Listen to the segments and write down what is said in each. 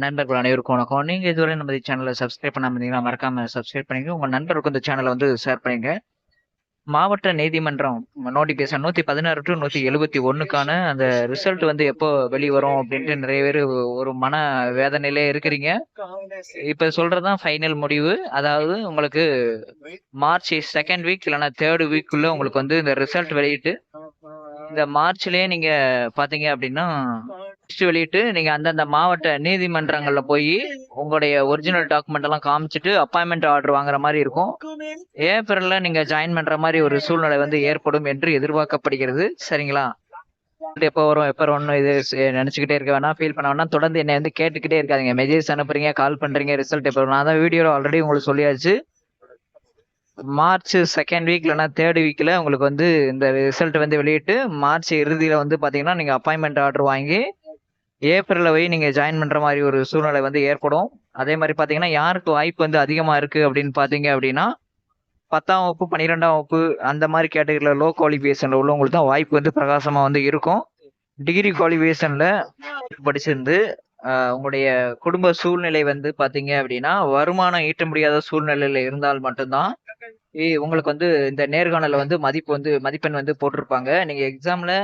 நண்பர்கள் அனைவருக்கும் வணக்கம். நீங்க இதுவரை நம்ம சேனலை சப்ஸ்கிரைப் பண்ணாம இருந்தீங்கன்னா மறக்காம சப்ஸ்கிரைப் பண்ணிக்க. உங்க நண்பருக்கு இந்த சேனலை வந்து ஷேர் பண்ணிங்க. மாவட்ட நீதிமன்றம் நோட்டிபிகேஷன் 116 டு 171க்கான அந்த ரிசல்ட் வந்து எப்போ வெளிவரும் அப்படின்ட்டு நிறைய பேர் ஒரு மன வேதனையிலே இருக்கிறீங்க. இப்ப சொல்றதுதான் ஃபைனல் முடிவு. அதாவது உங்களுக்கு மார்ச் செகண்ட் வீக் இல்லைன்னா தேர்ட் வீக்குள்ள உங்களுக்கு வந்து இந்த ரிசல்ட் வெளியிட்டு இந்த மார்ச்லயே நீங்க பாத்தீங்க அப்படின்னா வெளியிட்டு நீங்க அந்தந்த மாவட்ட நீதிமன்றங்கள்ல போய் உங்களுடைய ஒரிஜினல் டாக்குமெண்ட் எல்லாம் காமிச்சிட்டு அப்பாயின்மெண்ட் ஆர்டர் வாங்குற மாதிரி இருக்கும். ஏப்ரல்ல நீங்க ஜாயின் பண்ற மாதிரி ஒரு சூழ்நிலை வந்து ஏற்படும் என்று எதிர்பார்க்கப்படுகிறது. சரிங்களா? எப்போ வரும் எப்போ வரும் இது நினைச்சுக்கிட்டே இருக்க வேணாம், ஃபீல் பண்ண வேணாம். தொடர்ந்து என்னை வந்து கேட்டுக்கிட்டே இருக்காதீங்க. மெசேஜ் அனுப்புறீங்க, கால் பண்றீங்க, ரிசல்ட் எப்போ வரும்? நான் தான் வீடியோல ஆல்ரெடி உங்களுக்கு சொல்லியாச்சு. மார்ச் செகண்ட் வீக் இல்லைன்னா தேர்ட் வீக்ல உங்களுக்கு வந்து இந்த ரிசல்ட் வந்து வெளியிட்டு மார்ச் இறுதியில வந்து பாத்தீங்கன்னா நீங்க அப்பாயின்மெண்ட் ஆர்டர் வாங்கி ஏப்ரல்ல போய் நீங்க ஜாயின் பண்ற மாதிரி ஒரு சூழ்நிலை வந்து ஏற்படும். அதே மாதிரி பாத்தீங்கன்னா யாருக்கு வாய்ப்பு வந்து அதிகமா இருக்கு அப்படின்னு பாத்தீங்க அப்படின்னா 10ஆம் வகுப்பு 12ஆம் வகுப்பு அந்த மாதிரி கேட்டகரியில லோ குவாலிஃபிகேஷன்ல உள்ளவங்களுக்கு தான் வாய்ப்பு வந்து பிரகாசமா வந்து இருக்கும். டிகிரி குவாலிஃபிகேஷன்ல படிச்சிருந்து உங்களுடைய குடும்ப சூழ்நிலை வந்து பாத்தீங்க அப்படின்னா வருமானம் ஈட்ட முடியாத சூழ்நிலையில இருந்தால் மட்டும்தான் உங்களுக்கு வந்து இந்த நேர்காணல வந்து மதிப்பெண் வந்து போட்டிருப்பாங்க. நீங்க எக்ஸாம்ல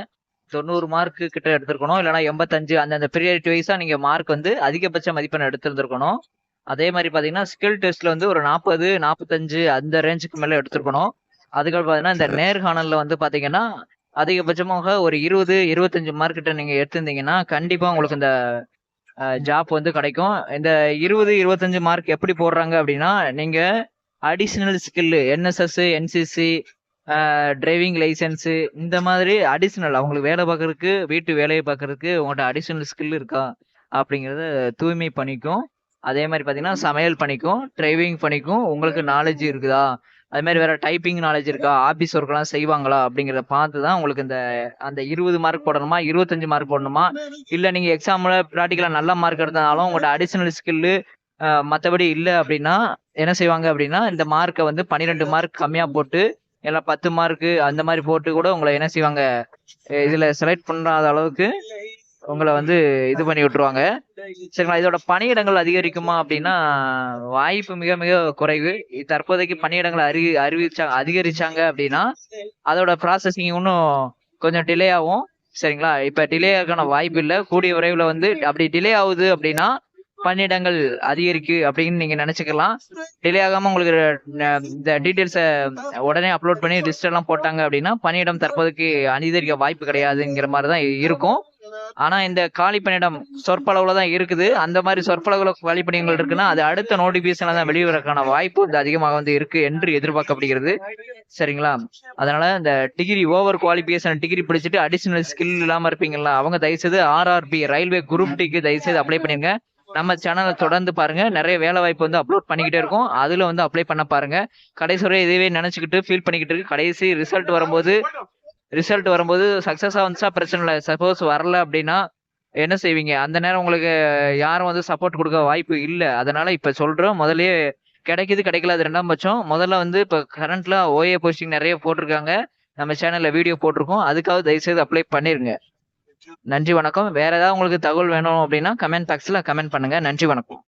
90 மார்க் கிட்ட எடுத்திருக்கணும், இல்லைன்னா 85 அந்தந்த பீரியட் வைஸா நீங்க மார்க் வந்து அதிகபட்ச மதிப்பெண் எடுத்திருந்திருக்கணும். அதே மாதிரி பாத்தீங்கன்னா ஸ்கில் டெஸ்ட்ல வந்து ஒரு 40 45 அந்த ரேஞ்சுக்கு மேல எடுத்திருக்கணும். அதுக்கப்புறம் பாத்தீங்கன்னா இந்த நேர்காணல்ல வந்து பாத்தீங்கன்னா அதிகபட்சமாக ஒரு 20 25 மார்க் கிட்ட நீங்க எடுத்திருந்தீங்கன்னா கண்டிப்பா உங்களுக்கு இந்த ஜாப் வந்து கிடைக்கும். இந்த 20 25 மார்க் எப்படி போடுறாங்க அப்படின்னா நீங்க additional skill NSS NCC driving licence இந்த மாதிரி அடிஷனல் அவங்களுக்கு வேலை பார்க்கறதுக்கு வீட்டு வேலையை பார்க்கறதுக்கு உங்கள்கிட்ட அடிஷனல் ஸ்கில் இருக்கா அப்படிங்கிறத தூய்மை பண்ணிக்கும். அதே மாதிரி பார்த்தீங்கன்னா சமையல் பண்ணிக்கும், டிரைவிங் பண்ணிக்கும். உங்களுக்கு நாலேஜ் இருக்குதா, அது மாதிரி வேற டைப்பிங் நாலேஜ் இருக்கா, ஆபீஸ் ஒர்க் எல்லாம் செய்வாங்களா அப்படிங்கிறத பார்த்து தான் உங்களுக்கு இந்த அந்த 20 மார்க் போடணுமா 25 மார்க் போடணுமா, இல்ல நீங்க எக்ஸாம்ல ப்ராக்டிக்கலா நல்ல மார்க் எடுத்தனாலும் உங்களோட அடிஷனல் ஸ்கில்லு மற்றபடி இல்லை அப்படின்னா என்ன செய்வாங்க அப்படின்னா இந்த மார்க்கை வந்து 12 மார்க் கம்மியா போட்டு இல்லை 10 மார்க்கு அந்த மாதிரி போட்டு கூட உங்களை என்ன செய்வாங்க இதுல செலக்ட் பண்ணாத அளவுக்கு உங்களை வந்து இது பண்ணி விட்டுருவாங்க. சரிங்களா? இதோட பணியிடங்கள் அதிகரிக்குமா அப்படின்னா வாய்ப்பு மிக மிக குறைவு. தற்போதைக்கு பணியிடங்களை அதிகரிச்சாங்க அப்படின்னா அதோட ப்ராசஸிங் இன்னும் கொஞ்சம் டிலே ஆகும். சரிங்களா? இப்ப டிலே ஆகான வாய்ப்பு இல்லை. கூடிய விரைவில் வந்து அப்படி டிலே ஆகுது அப்படின்னா பணியிடங்கள் அதிகரிக்கு அப்படின்னு நீங்க நினைச்சுக்கலாம். டிலே ஆகாம உங்களுக்கு இந்த டீட்டெயில்ஸை உடனே அப்லோட் பண்ணி லிஸ்ட் எல்லாம் போட்டாங்க அப்படின்னா பணியிடம் தற்போதைக்கு அதிகரிக்க வாய்ப்பு கிடையாதுங்கிற மாதிரி தான் இருக்கும். ஆனா இந்த காலி பணியிடம் சொற்பளவுல தான் இருக்குது. அந்த மாதிரி சொற்பளவுல காலி பணியிடங்கள் இருக்குன்னா அது அடுத்த நோட்டிபிகேஷன்ல தான் வெளிவரக்கான வாய்ப்பு வந்து அதிகமாக வந்து இருக்கு என்று எதிர்பார்க்கப்படுகிறது. சரிங்களா? அதனால இந்த டிகிரி ஓவர் குவாலிஃபிகேஷன் டிகிரி படிச்சுட்டு அடிஷனல் ஸ்கில் இல்லாம இருப்பீங்களா, அவங்க தயவுசெய்து RRB ரயில்வே குரூப் டிக்கு தயவுசெய்து அப்ளை பண்ணிருங்க. நம்ம சேனலை தொடர்ந்து பாருங்க, நிறைய வேலை வாய்ப்பு வந்து அப்லோட் பண்ணிக்கிட்டே இருக்கும். அதுல வந்து அப்ளை பண்ண பாருங்க. கடைசி வரை இதுவே நினைச்சுக்கிட்டு ஃபீல் பண்ணிக்கிட்டு இருக்கு. கடைசி ரிசல்ட் வரும்போது சக்சஸா வந்துச்சா பிரச்சனை இல்லை. சப்போஸ் வரல அப்படின்னா என்ன செய்வீங்க? அந்த நேரம் உங்களுக்கு யாரும் வந்து சப்போர்ட் கொடுக்க வாய்ப்பு இல்லை. அதனால இப்ப சொல்றோம், முதல்லயே கிடைக்குது கிடைக்கல அது ரெண்டாம் பட்சம். முதல்ல வந்து இப்ப கரண்ட்ல OA போஸ்டிங் நிறைய போட்டிருக்காங்க. நம்ம சேனல்ல வீடியோ போட்டிருக்கோம். அதுக்காக தயவுசெய்து அப்ளை பண்ணிருங்க. நன்றி வணக்கம். வேற ஏதாவது உங்களுக்கு தகவல் வேணும் அப்படின்னா கமெண்ட் பாக்ஸ்ல கமெண்ட் பண்ணுங்க. நன்றி வணக்கம்.